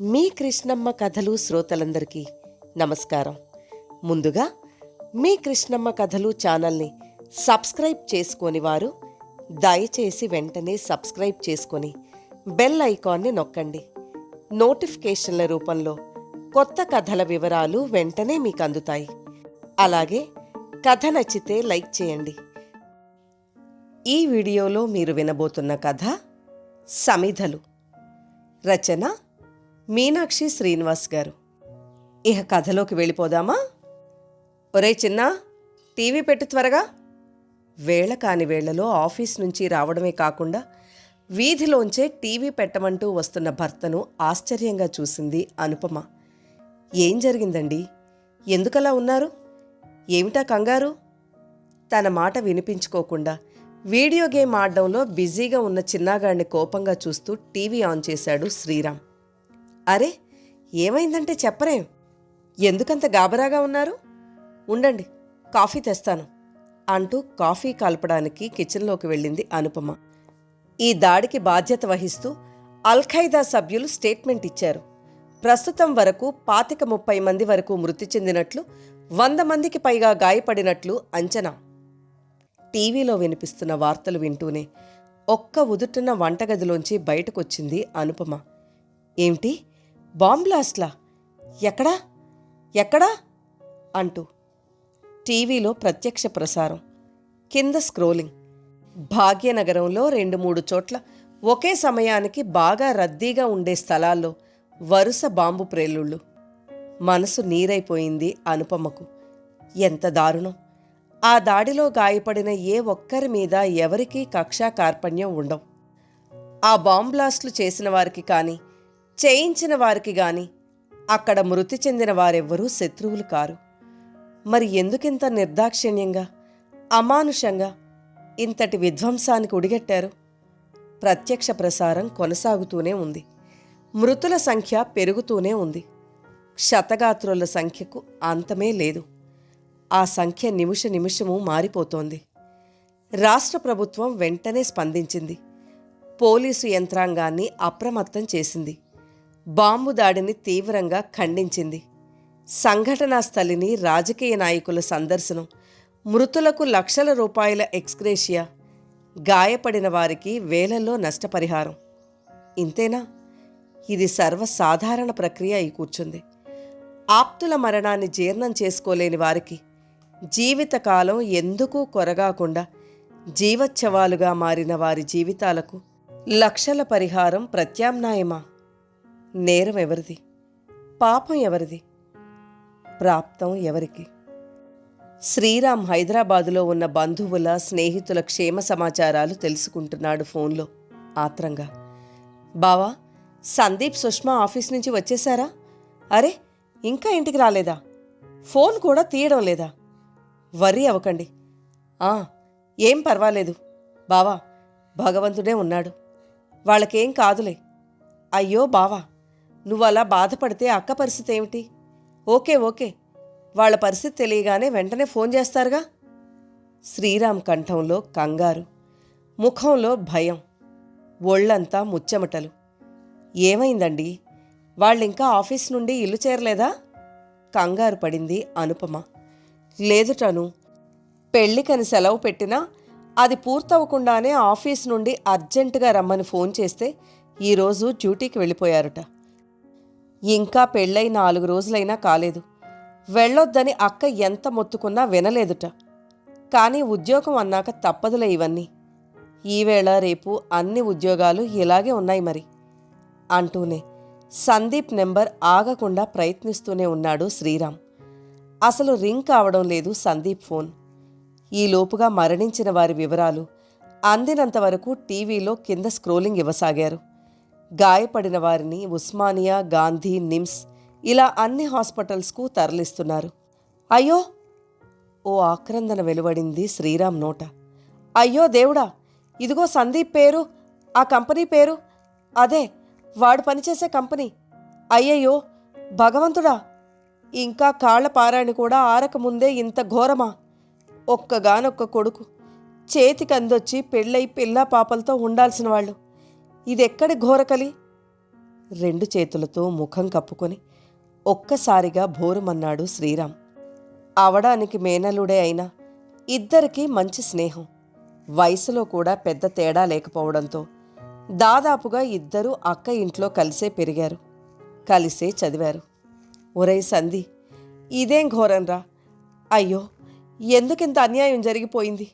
మీ కృష్ణమ్మ కథలు శ్రోతలందరికీ నమస్కారం. ముందుగా మీ కృష్ణమ్మ కథలు ఛానల్ని సబ్స్క్రైబ్ చేసుకోని వారు దయచేసి వెంటనే సబ్స్క్రైబ్ చేసుకొని బెల్ ఐకాన్ని నొక్కండి. నోటిఫికేషన్ల రూపంలో కొత్త కథల వివరాలు వెంటనే మీకు అందుతాయి. అలాగే కథ నచ్చితే లైక్ చేయండి. ఈ వీడియోలో మీరు వినబోతున్న కథ సమిధలు. రచన మీనాక్షి శ్రీనివాస్ గారు. ఇక కథలోకి వెళ్ళిపోదామా? ఒరే చిన్నా, టీవీ పెట్టు త్వరగా. వేళ కాని వేళలో ఆఫీస్ నుంచి రావడమే కాకుండా వీధిలోంచే టీవీ పెట్టమంటూ వస్తున్న భర్తను ఆశ్చర్యంగా చూసింది అనుపమ. ఏం జరిగిందండి? ఎందుకలా ఉన్నారు? ఏమిటా కంగారు? తన మాట వినిపించుకోకుండా వీడియో గేమ్ ఆడడంలో బిజీగా ఉన్న చిన్నాగాడిని కోపంగా చూస్తూ టీవీ ఆన్ చేశాడు శ్రీరామ్. అరే, ఏమైందంటే చెప్పరేం? ఎందుకంత గాబరాగా ఉన్నారు? ఉండండి, కాఫీ తెస్తాను అంటూ కాఫీ కలపడానికి కిచెన్లోకి వెళ్ళింది అనుపమ. ఈ దాడికి బాధ్యత వహిస్తూ అల్ఖైదా సభ్యులు స్టేట్మెంట్ ఇచ్చారు. ప్రస్తుతం వరకు 25-30 మంది వరకు మృతి చెందినట్లు, 100 మందికి పైగా గాయపడినట్లు అంచనా. టీవీలో వినిపిస్తున్న వార్తలు వింటూనే ఒక్క ఉదుటున్న వంటగదిలోంచి బయటకొచ్చింది అనుపమ. ఏమిటి, బాంబ్ బ్లాస్ట్లా? ఎక్కడా ఎక్కడా అంటూ టీవీలో ప్రత్యక్ష ప్రసారం, కింద స్క్రోలింగ్. భాగ్యనగరంలో 2-3 చోట్ల ఒకే సమయానికి బాగా రద్దీగా ఉండే స్థలాల్లో వరుస బాంబు ప్రేలుళ్ళు. మనసు నీరైపోయింది అనుపమకు. ఎంత దారుణం! ఆ దాడిలో గాయపడిన ఏ ఒక్కరి మీద ఎవరికీ కక్షా కార్పణ్యం ఉండవు. ఆ బాంబ్ బ్లాస్ట్లు చేసిన వారికి కానీ చేయించిన వారికి గాని అక్కడ మృతి చెందిన వారెవ్వరూ శత్రువులు కారు. మరి ఎందుకింత నిర్దాక్షిణ్యంగా, అమానుషంగా ఇంతటి విధ్వంసానికి ఉడిగట్టారు? ప్రత్యక్ష ప్రసారం కొనసాగుతూనే ఉంది. మృతుల సంఖ్య పెరుగుతూనే ఉంది. క్షతగాత్రుల సంఖ్యకు అంతమే లేదు. ఆ సంఖ్య నిమిష నిమిషము మారిపోతోంది. రాష్ట్ర ప్రభుత్వం వెంటనే స్పందించింది. పోలీసు యంత్రాంగాన్ని అప్రమత్తం చేసింది. బాంబు దాడిని తీవ్రంగా ఖండించింది. సంఘటనా స్థలిని రాజకీయ నాయకుల సందర్శనం, మృతులకు లక్షల రూపాయల ఎక్స్గ్రేషియా, గాయపడిన వారికి వేలల్లో నష్టపరిహారం. ఇంతేనా? ఇది సర్వసాధారణ ప్రక్రియ అయి కూర్చుంది. ఆప్తుల మరణాన్ని జీర్ణం చేసుకోలేని వారికి జీవితకాలం ఎందుకూ కొరగాకుండా జీవచ్ఛవాలుగా మారిన వారి జీవితాలకు లక్షల పరిహారం ప్రత్యామ్నాయమా? నేరం ఎవరిది? పాపం ఎవరిది? ప్రాప్తం ఎవరికి? శ్రీరామ్ హైదరాబాదులో ఉన్న బంధువుల, స్నేహితుల క్షేమ సమాచారాలు తెలుసుకుంటున్నాడు ఫోన్లో ఆత్రంగా. బావా, సందీప్, సుష్మా ఆఫీస్ నుంచి వచ్చేశారా? అరే, ఇంకా ఇంటికి రాలేదా? ఫోన్ కూడా తీయడం లేదా? వర్రీ అవ్వకండి. ఏం పర్వాలేదు బావా, భగవంతుడే ఉన్నాడు, వాళ్ళకేం కాదులే. అయ్యో బావా, నువ్వలా బాధపడితే అక్క పరిస్థితి ఏమిటి? ఓకే, వాళ్ళ పరిస్థితి తెలియగానే వెంటనే ఫోన్ చేస్తారుగా. శ్రీరామ్ కంఠంలో కంగారు, ముఖంలో భయం, ఒళ్ళంతా ముచ్చెమటలు. ఏమైందండి? వాళ్ళింకా ఆఫీస్ నుండి ఇల్లు చేరలేదా? కంగారు పడింది అనుపమ. లేదుటను, పెళ్ళికని సెలవు పెట్టినా అది పూర్తవకుండానే ఆఫీస్ నుండి అర్జెంటుగా రమ్మని ఫోన్ చేస్తే ఈరోజు డ్యూటీకి వెళ్ళిపోయారుట. ఇంకా పెళ్ళై 4 రోజులైనా కాలేదు. వెళ్ళొద్దని అక్క ఎంత మొత్తుకున్నా వినలేదుట. కానీ ఉద్యోగం అన్నాక తప్పదులే ఇవన్నీ. ఈవేళ రేపు అన్ని ఉద్యోగాలు ఇలాగే ఉన్నాయి మరి అంటూనే సందీప్ నెంబర్ ఆగకుండా ప్రయత్నిస్తూనే ఉన్నాడు శ్రీరామ్. అసలు రింగ్ కావడం లేదు సందీప్ ఫోన్. ఈలోపుగా మరణించిన వారి వివరాలు అందినంతవరకు టీవీలో కింద స్క్రోలింగ్ ఇవ్వసాగారు. గాయపడిన వారిని ఉస్మానియా, గాంధీ, నిమ్స్ ఇలా అన్ని హాస్పిటల్స్కు తరలిస్తున్నారు. అయ్యో! ఓ ఆక్రందన వెలువడింది శ్రీరామ్ నోట. అయ్యో దేవుడా, ఇదిగో సందీప్ పేరు, ఆ కంపెనీ పేరు, అదే వాడు పనిచేసే కంపెనీ. అయ్యయ్యో భగవంతుడా, ఇంకా కాళ్ల పారాణి కూడా ఆరకముందే ఇంత ఘోరమా? ఒక్కగానొక్క కొడుకు, చేతికి అందొచ్చి పెళ్ళై పిల్లా పాపలతో ఉండాల్సిన వాళ్ళు, ఇదెక్కడి ఘోరకలి? రెండు చేతులతో ముఖం కప్పుకొని ఒక్కసారిగా భోరుమన్నాడు శ్రీరామ్. అవడానికి మేనలుడే అయినా ఇద్దరికీ మంచి స్నేహం. వయసులో కూడా పెద్ద తేడా లేకపోవడంతో దాదాపుగా ఇద్దరూ అక్క ఇంట్లో కలిసే పెరిగారు, కలిసే చదివారు. ఒరేయ్ సంధి, ఇదేం ఘోరంరా! అయ్యో, ఎందుకింత అన్యాయం జరిగిపోయింది?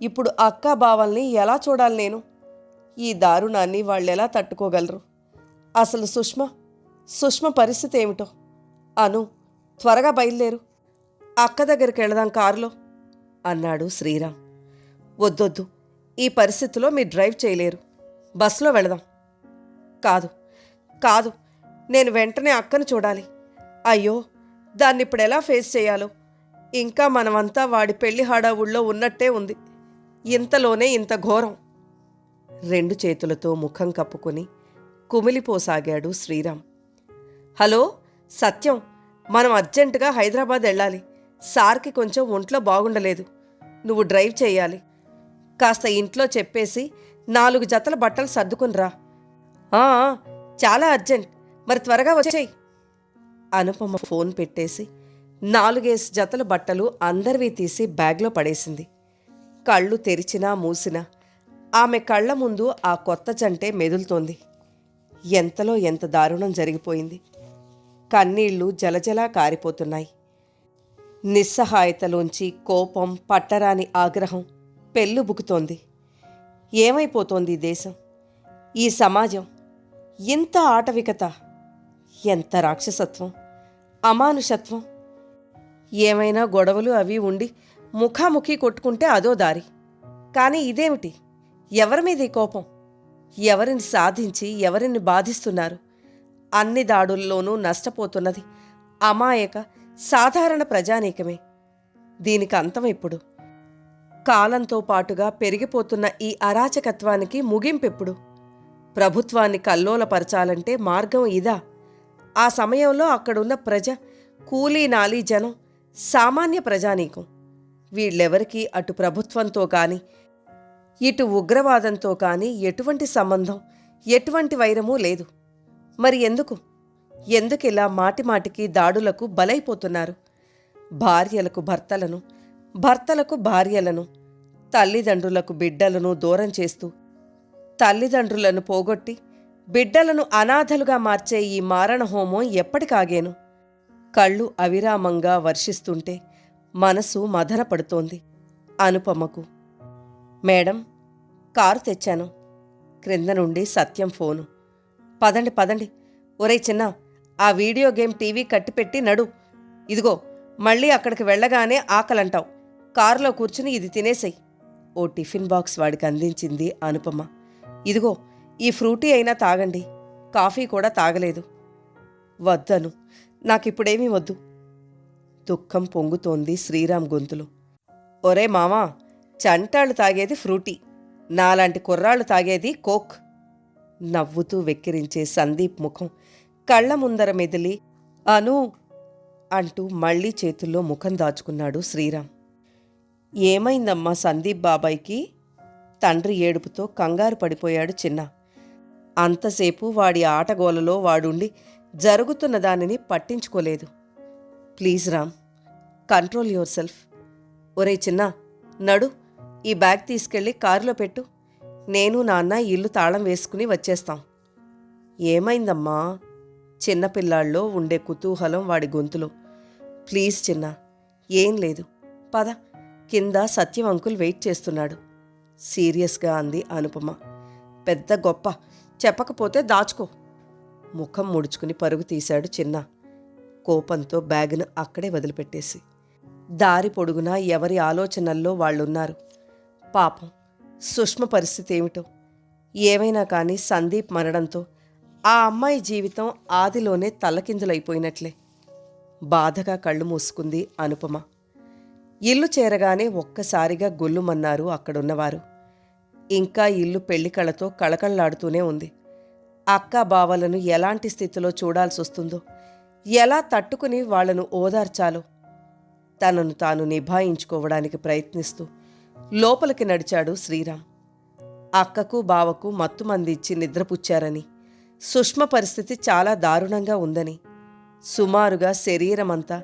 ఇప్పుడు అక్క బావల్ని ఎలా చూడాలి నేను? ఈ దారుణాన్ని వాళ్ళెలా తట్టుకోగలరు? అసలు సుష్మ పరిస్థితి ఏమిటో? అను, త్వరగా బయలుదేరు, అక్క దగ్గరికి వెళదాం కారులో అన్నాడు శ్రీరామ్. వద్దొద్దు, ఈ పరిస్థితిలో మీరు డ్రైవ్ చేయలేరు, బస్సులో వెళదాం. కాదు కాదు, నేను వెంటనే అక్కను చూడాలి. అయ్యో, దాన్ని ఇప్పుడు ఎలా ఫేస్ చేయాలో? ఇంకా మనమంతా వాడి పెళ్లి హడావుల్లో ఉన్నట్టే ఉంది. ఇంతలోనే ఇంత ఘోరం. రెండు చేతులతో ముఖం కప్పుకొని కుమిలిపోసాగాడు శ్రీరామ్. హలో సత్యం, మనం అర్జెంటుగా హైదరాబాద్ వెళ్ళాలి. సార్కి కొంచెం ఒంట్లో బాగుండలేదు. నువ్వు డ్రైవ్ చేయాలి. కాస్త ఇంట్లో చెప్పేసి 4 జతల బట్టలు సర్దుకునిరా. చాలా అర్జెంట్, మరి త్వరగా వచ్చేయ్. అనుపమ ఫోన్ పెట్టేసి 4 జతల బట్టలు అందరివి తీసి బ్యాగ్లో పడేసింది. కళ్ళు తెరిచినా మూసినా ఆమె కళ్ళ ముందు ఆ కొత్త జంటే మెదులుతోంది. ఎంతలో ఎంత దారుణం జరిగిపోయింది. కన్నీళ్లు జలజలా కారిపోతున్నాయి. నిస్సహాయతలోంచి కోపం, పట్టరాని ఆగ్రహం పెళ్ళుబుకుతోంది. ఏమైపోతోంది ఈ దేశం, ఈ సమాజం? ఇంత ఆటవికత, ఎంత రాక్షసత్వం, అమానుషత్వం! ఏమైనా గొడవలు అవి ఉండి ముఖాముఖి కొట్టుకుంటే అదో దారి. కానీ ఇదేమిటి? ఎవరి మీద ఈ కోపం? ఎవరిని సాధించి ఎవరిని బాధిస్తున్నారు? అన్ని దాడుల్లోనూ నష్టపోతున్నది అమాయక సాధారణ ప్రజానీకమే. దీనికి అంతం ఎప్పుడు? కాలంతో పాటుగా పెరిగిపోతున్న ఈ అరాచకత్వానికి ముగింపెప్పుడు? ప్రభుత్వాన్ని కల్లోలపరచాలంటే మార్గం ఇదా? ఆ సమయంలో అక్కడున్న ప్రజ, కూలీ నాలీ జనం, సామాన్య ప్రజానీకం వీళ్ళెవరికీ అటు ప్రభుత్వంతో కానీ ఇటు ఉగ్రవాదంతో కానీ ఎటువంటి సంబంధం, ఎటువంటి వైరమూ లేదు. మరి ఎందుకిలా మాటిమాటికి దాడులకు బలైపోతున్నారు? భార్యలకు భర్తలను, భర్తలకు భార్యలను, తల్లిదండ్రులకు బిడ్డలను దూరం చేస్తూ, తల్లిదండ్రులను పోగొట్టి బిడ్డలను అనాథలుగా మార్చే ఈ మారణ హోమం ఎప్పటికాగేను? కళ్ళు అవిరామంగా వర్షిస్తుంటే మనసు మదనపడుతోంది అనుపమకు. మేడం, కారు తెచ్చాను. క్రింద నుండి సత్యం ఫోను. పదండి పదండి. ఒరే చిన్న, ఆ వీడియో గేమ్ టీవీ కట్టిపెట్టి నడు. ఇదిగో, మళ్ళీ అక్కడికి వెళ్ళగానే ఆకలంటావు. కారులో కూర్చుని ఇది తినేసేయ్. ఓ టిఫిన్ బాక్స్ వాడికి అందించింది అనుపమ. ఇదిగో, ఈ ఫ్రూటీ అయినా తాగండి, కాఫీ కూడా తాగలేదు. వద్దను, నాకిప్పుడేమీ వద్దు. దుఃఖం పొంగుతోంది శ్రీరామ్ గొంతులో. ఒరే మామా, చంటాళ్ళు తాగేది ఫ్రూటీ, నాలాంటి కుర్రాళ్ళు తాగేది కోక్. నవ్వుతూ వెక్కిరించే సందీప్ ముఖం కళ్ల ముందర మెదిలి అను అంటూ మళ్లీ చేతుల్లో ముఖం దాచుకున్నాడు శ్రీరామ్. ఏమైందమ్మా సందీప్ బాబాయ్కి? తండ్రి ఏడుపుతో కంగారు పడిపోయాడు చిన్న. అంతసేపు వాడి ఆటగోలలో వాడుండి జరుగుతున్న దానిని పట్టించుకోలేదు. Please Ram, control your self. ఒరే చిన్న, నడు, ఈ బ్యాగ్ తీసుకెళ్ళి కారులో పెట్టు. నేను నాన్న ఇల్లు తాళం వేసుకుని వచ్చేస్తాం. ఏమైందమ్మా? చిన్నపిల్లాళ్ళలో ఉండే కుతూహలం వాడి గొంతులో. ప్లీజ్ చిన్న, ఏం లేదు, పద, కింద సత్యం అంకుల్ వెయిట్ చేస్తున్నాడు సీరియస్గా అంది అనుపమ. పెద్ద గొప్ప చెప్పకపోతే దాచుకో. ముఖం ముడుచుకుని పరుగు తీశాడు చిన్న, కోపంతో బ్యాగును అక్కడే వదిలిపెట్టేసి. దారి పొడుగునా ఎవరి ఆలోచనల్లో వాళ్ళున్నారు. పాపం సుష్మ పరిస్థితి ఏమిటో? ఏమైనా కానీ సందీప్ మరణంతో ఆ అమ్మాయి జీవితం ఆదిలోనే తల్లకిందులైపోయినట్లే. బాధగా కళ్ళు మూసుకుంది అనుపమ. ఇల్లు చేరగానే ఒక్కసారిగా గొల్లుమన్నారు అక్కడున్నవారు. ఇంకా ఇల్లు పెళ్లి కళతో కళకళలాడుతూనే ఉంది. అక్కా బావలను ఎలాంటి స్థితిలో చూడాల్సొస్తుందో, ఎలా తట్టుకుని వాళ్లను ఓదార్చాలో తనను తాను నిభాయించుకోవడానికి ప్రయత్నిస్తూ లోపలికి నడిచాడు శ్రీరామ్. అక్కకు బావకు మత్తుమందిచ్చి నిద్రపుచ్చారని, సుష్మ పరిస్థితి చాలా దారుణంగా ఉందని, సుమారుగా శరీరమంతా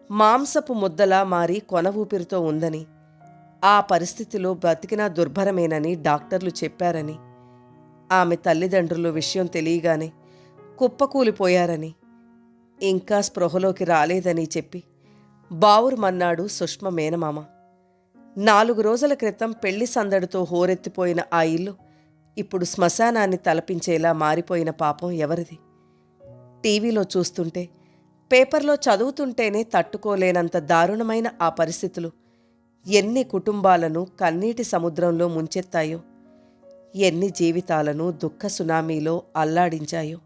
మాంసపు ముద్దలా మారి కొన ఊపిరితో ఉందని, ఆ పరిస్థితిలో బ్రతికినా దుర్భరమేనని డాక్టర్లు చెప్పారని, ఆమె తల్లిదండ్రులు విషయం తెలియగానే కుప్పకూలిపోయారని, ఇంకా స్పృహలోకి రాలేదని చెప్పి బావురుమన్నాడు సుష్మ మేనమామ. 4 రోజుల క్రితం పెళ్లి సందడితో హోరెత్తిపోయిన ఆ ఇల్లు ఇప్పుడు శ్మశానాన్ని తలపించేలా మారిపోయిన పాపం ఎవరిది? టీవీలో చూస్తుంటే, పేపర్లో చదువుతుంటేనే తట్టుకోలేనంత దారుణమైన ఆ పరిస్థితులు ఎన్ని కుటుంబాలను కన్నీటి సముద్రంలో ముంచెత్తాయో, ఎన్ని జీవితాలను దుఃఖ సునామీలో అల్లాడించాయో.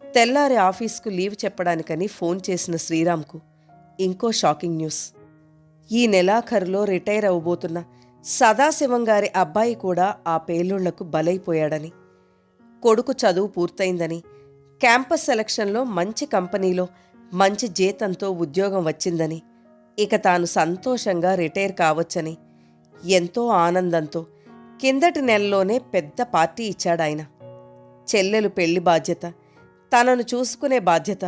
తెల్లారి ఆఫీస్కు లీవ్ చెప్పడానికని ఫోన్ చేసిన శ్రీరామ్కు ఇంకో షాకింగ్ న్యూస్. ఈ నెలాఖరులో రిటైర్ అవ్వబోతున్న సదాశివం గారి అబ్బాయి కూడా ఆ పేలుళ్లకు బలైపోయాడని, కొడుకు చదువు పూర్తయిందని, క్యాంపస్ సెలక్షన్లో మంచి కంపెనీలో మంచి జీతంతో ఉద్యోగం వచ్చిందని, ఇక తాను సంతోషంగా రిటైర్ కావచ్చని ఎంతో ఆనందంతో కిందటి నెలలోనే పెద్ద పార్టీ ఇచ్చాడాయన. చెల్లెలు పెళ్లి బాధ్యత, తనను చూసుకునే బాధ్యత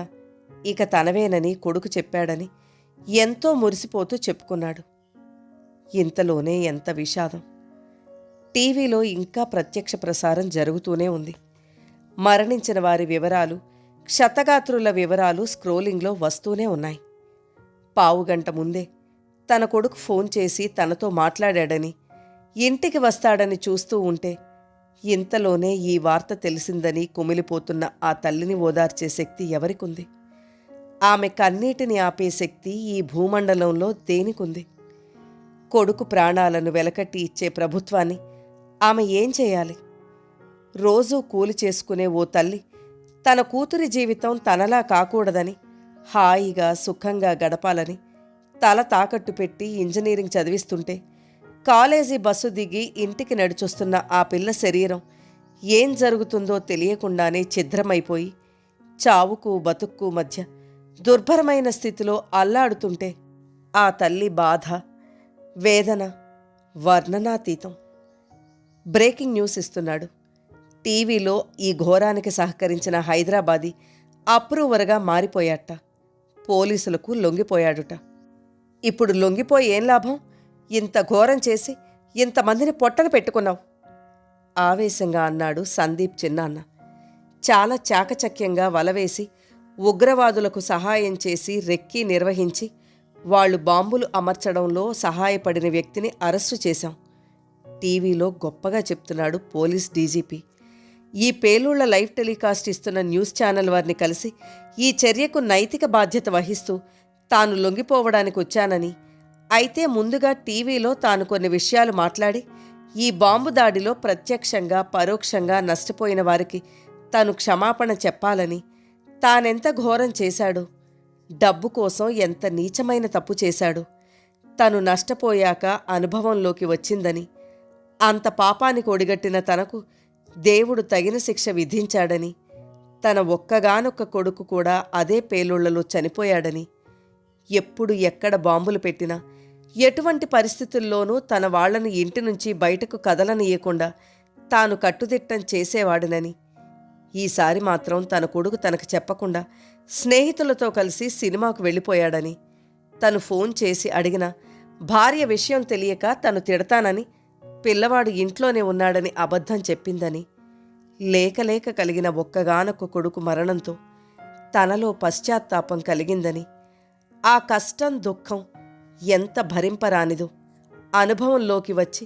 ఇక తనవేనని కొడుకు చెప్పాడని ఎంతో మురిసిపోతూ చెప్పుకున్నాడు. ఇంతలోనే ఎంత విషాదం! టీవీలో ఇంకా ప్రత్యక్ష ప్రసారం జరుగుతూనే ఉంది. మరణించిన వారి వివరాలు, క్షతగాత్రుల వివరాలు స్క్రోలింగ్లో వస్తూనే ఉన్నాయి. పావుగంట ముందే తన కొడుకు ఫోన్ చేసి తనతో మాట్లాడాడని, ఇంటికి వస్తాడని చూస్తూ ఉంటే ఇంతలోనే ఈ వార్త తెలిసిందని కుమిలిపోతున్న ఆ తల్లిని ఓదార్చే శక్తి ఎవరికుంది? ఆమె కన్నీటిని ఆపే శక్తి ఈ భూమండలంలో దేనికుంది? కొడుకు ప్రాణాలను వెలకట్టి ఇచ్చే ప్రభుత్వాన్ని ఆమె ఏం చేయాలి? రోజూ కూలి చేసుకునే ఓ తల్లి తన కూతురి జీవితం తనలా కాకూడదని, హాయిగా సుఖంగా గడపాలని తల తాకట్టు పెట్టి ఇంజనీరింగ్ చదివిస్తుంటే, కాలేజీ బస్సు దిగి ఇంటికి నడిచొస్తున్న ఆ పిల్ల శరీరం ఏం జరుగుతుందో తెలియకుండానే ఛిద్రమైపోయి చావుకు బతుక్కు మధ్య దుర్భరమైన స్థితిలో అల్లాడుతుంటే ఆ తల్లి బాధ, వేదన వర్ణనాతీతం. బ్రేకింగ్ న్యూస్ ఇస్తున్నాడు. టీవీలో ఈ ఘోరానికి సహకరించిన హైదరాబాదీ అప్రూవర్గా మారిపోయాట. పోలీసులకు లొంగిపోయాడుట. ఇప్పుడు లొంగిపోయి ఏం లాభం? ఇంత ఘోరం చేసి ఇంతమందిని పొట్టన పెట్టుకున్నావు ఆవేశంగా అన్నాడు సందీప్ చిన్నాన్న. చాలా చాకచక్యంగా వలవేసి ఉగ్రవాదులకు సహాయం చేసి రెక్కీ నిర్వహించి వాళ్లు బాంబులు అమర్చడంలో సహాయపడిన వ్యక్తిని అరెస్టు చేశాం. టీవీలో గొప్పగా చెప్తున్నాడు పోలీస్ డీజీపీ. ఈ పేలుళ్ల లైవ్ టెలికాస్ట్ ఇస్తున్న న్యూస్ ఛానల్ వారిని కలిసి ఈ చర్యకు నైతిక బాధ్యత వహిస్తూ తాను లొంగిపోవడానికి వచ్చానని, అయితే ముందుగా టీవీలో తాను కొన్ని విషయాలు మాట్లాడి ఈ బాంబు దాడిలో ప్రత్యక్షంగా పరోక్షంగా నష్టపోయిన వారికి తాను క్షమాపణ చెప్పాలని, తానెంత ఘోరం చేశాడో, డబ్బు కోసం ఎంత నీచమైన తప్పు చేశాడో తను నష్టపోయాక అనుభవంలోకి వచ్చిందని, అంత పాపానికి ఒడిగట్టిన తనకు దేవుడు తగిన శిక్ష విధించాడని, తన ఒక్కగానొక్క కొడుకు కూడా అదే పేలుళ్లలో చనిపోయాడని, ఎప్పుడు ఎక్కడ బాంబులు పెట్టినా ఎటువంటి పరిస్థితుల్లోనూ తన వాళ్లను ఇంటి నుంచి బయటకు కదలనీయకుండా తాను కట్టుదిట్టం చేసేవాడనని, ఈసారి మాత్రం తన కొడుకు తనకు చెప్పకుండా స్నేహితులతో కలిసి సినిమాకు వెళ్ళిపోయాడని, తను ఫోన్ చేసి అడిగిన భార్య విషయం తెలియక తను తిడతానని, పిల్లవాడు ఇంట్లోనే ఉన్నాడని అబద్ధం చెప్పిందని, లేకలేక కలిగిన ఒక్కగానొక్క కొడుకు మరణంతో తనలో పశ్చాత్తాపం కలిగిందని, ఆ కష్టం దుఃఖం ఎంత భరింపరానిదో అనుభవంలోకి వచ్చి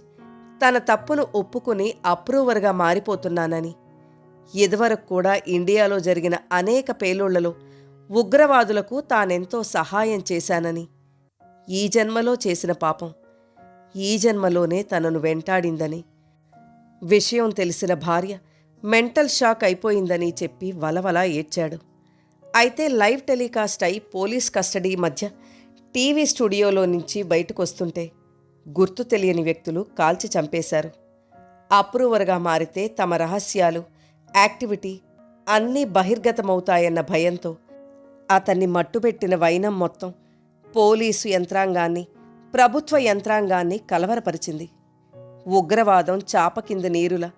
తన తప్పును ఒప్పుకుని అప్రూవర్గా మారిపోతున్నానని, ఇదివరకు కూడా ఇండియాలో జరిగిన అనేక పేలుళ్లలో ఉగ్రవాదులకు తానెంతో సహాయం చేశానని, ఈ జన్మలో చేసిన పాపం ఈ జన్మలోనే తనను వెంటాడిందని, విషయం తెలిసిన భార్య మెంటల్ షాక్ అయిపోయిందని చెప్పి వలవలా ఏడ్చాడు. అయితే లైవ్ టెలికాస్ట్ అయి పోలీస్ కస్టడీ మధ్య టీవీ స్టూడియోలో నుంచి బయటకొస్తుంటే గుర్తు తెలియని వ్యక్తులు కాల్చి చంపేశారు. అప్రూవర్గా మారితే తమ రహస్యాలు, యాక్టివిటీ అన్నీ బహిర్గతమవుతాయన్న భయంతో అతన్ని మట్టుబెట్టిన వైనం మొత్తం పోలీసు యంత్రాంగాన్ని, ప్రభుత్వ యంత్రాంగాన్ని కలవరపరిచింది. ఉగ్రవాదం చాప కింద నీరులా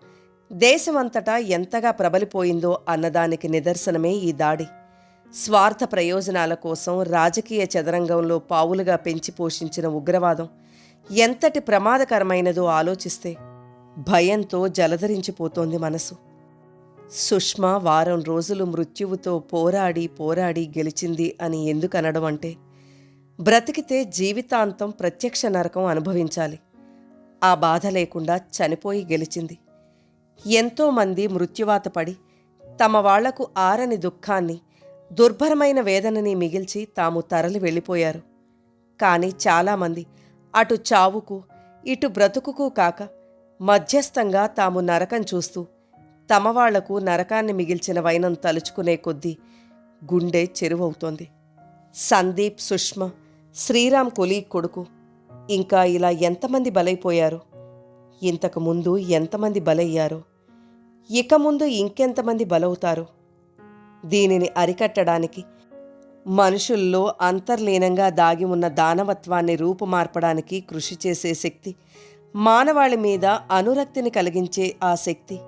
దేశమంతటా ఎంతగా ప్రబలిపోయిందో అన్నదానికి నిదర్శనమే ఈ దాడి. స్వార్థ ప్రయోజనాల కోసం రాజకీయ చదరంగంలో పావులుగా పెంచి పోషించిన ఉగ్రవాదం ఎంతటి ప్రమాదకరమైనదో ఆలోచిస్తే భయంతో జలధరించిపోతోంది మనసు. సుష్మా వారం రోజులు మృత్యువుతో పోరాడి పోరాడి గెలిచింది అని ఎందుకనడం అంటే, బ్రతికితే జీవితాంతం ప్రత్యక్ష నరకం అనుభవించాలి. ఆ బాధ లేకుండా చనిపోయి గెలిచింది. ఎంతోమంది మృత్యువాత పడి తమ వాళ్లకు ఆరని దుఃఖాన్ని, దుర్భరమైన వేదనని మిగిల్చి తాము తరలి వెళ్ళిపోయారు. కాని చాలామంది అటు చావుకు ఇటు బ్రతుకుకు కాక మధ్యస్థంగా తాము నరకం చూస్తూ తమ వాళ్లకు నరకాన్ని మిగిల్చిన వైనం తలుచుకునే కొద్దీ గుండె చెరువవుతోంది. సందీప్, సుష్మ, శ్రీరామ్ కొలీగ్ కొడుకు, ఇంకా ఇలా ఎంతమంది బలైపోయారో, ఇంతకుముందు ఎంతమంది బలయ్యారో, ఇక ముందు ఇంకెంతమంది బలవుతారో. దీనిని అరికట్టడానికి, మనుషుల్లో అంతర్లీనంగా దాగి ఉన్న దానవత్వాన్ని రూపుమార్పడానికి కృషి చేసే శక్తి, మానవాళి మీద అనురక్తిని కలిగించే ఆ శక్తి,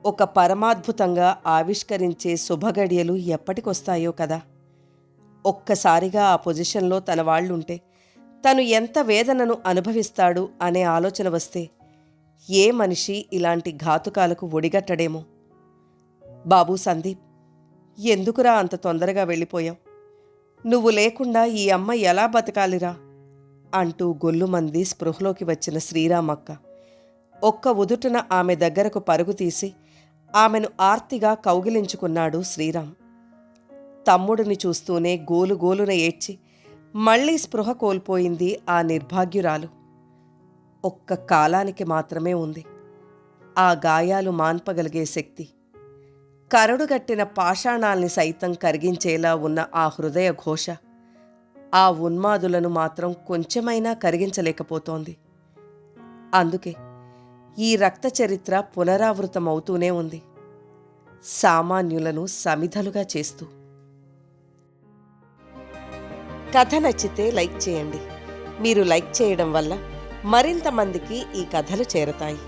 ఒక పరమాద్భుతంగా ఆవిష్కరించే శుభగడియలు ఎప్పటికొస్తాయో కదా. ఒక్కసారిగా ఆ పొజిషన్లో తన వాళ్ళుంటే తను ఎంత వేదనను అనుభవిస్తాడు అనే ఆలోచన వస్తే ఏ మనిషి ఇలాంటి ఘాతుకాలకు ఒడిగట్టడేమో. బాబూ సందీప్, ఎందుకురా అంత తొందరగా వెళ్ళిపోయావు? నువ్వు లేకుండా ఈ అమ్మ ఎలా బతకాలిరా అంటూ గొల్లుమంది స్పృహలోకి వచ్చిన శ్రీరామక్క ఒక్క ఉదుటున ఆమె దగ్గరకు పరుగు తీసి ఆమెను ఆర్తిగా కౌగిలించుకున్నాడు శ్రీరామ్. తమ్ముడిని చూస్తూనే గోలుగోలున ఏడ్చి మళ్లీ స్పృహ కోల్పోయింది ఆ నిర్భాగ్యురాలు. ఒక్క కాలానికి మాత్రమే ఉంది ఆ గాయాలు మాన్పగలిగే శక్తి. కరడుగట్టిన పాషాణాల్ని సైతం కరిగించేలా ఉన్న ఆ హృదయ ఘోష ఆ ఉన్మాదులను మాత్రం కొంచెమైనా కరిగించలేకపోతోంది. అందుకే ఈ రక్త చరిత్ర పునరావృతమవుతూనే ఉంది, సామాన్యులను సమిధలుగా చేస్తూ. కథ నచ్చితే లైక్ చేయండి. మీరు లైక్ చేయడం వల్ల మరింత మందికి ఈ కథలు చేరతాయి.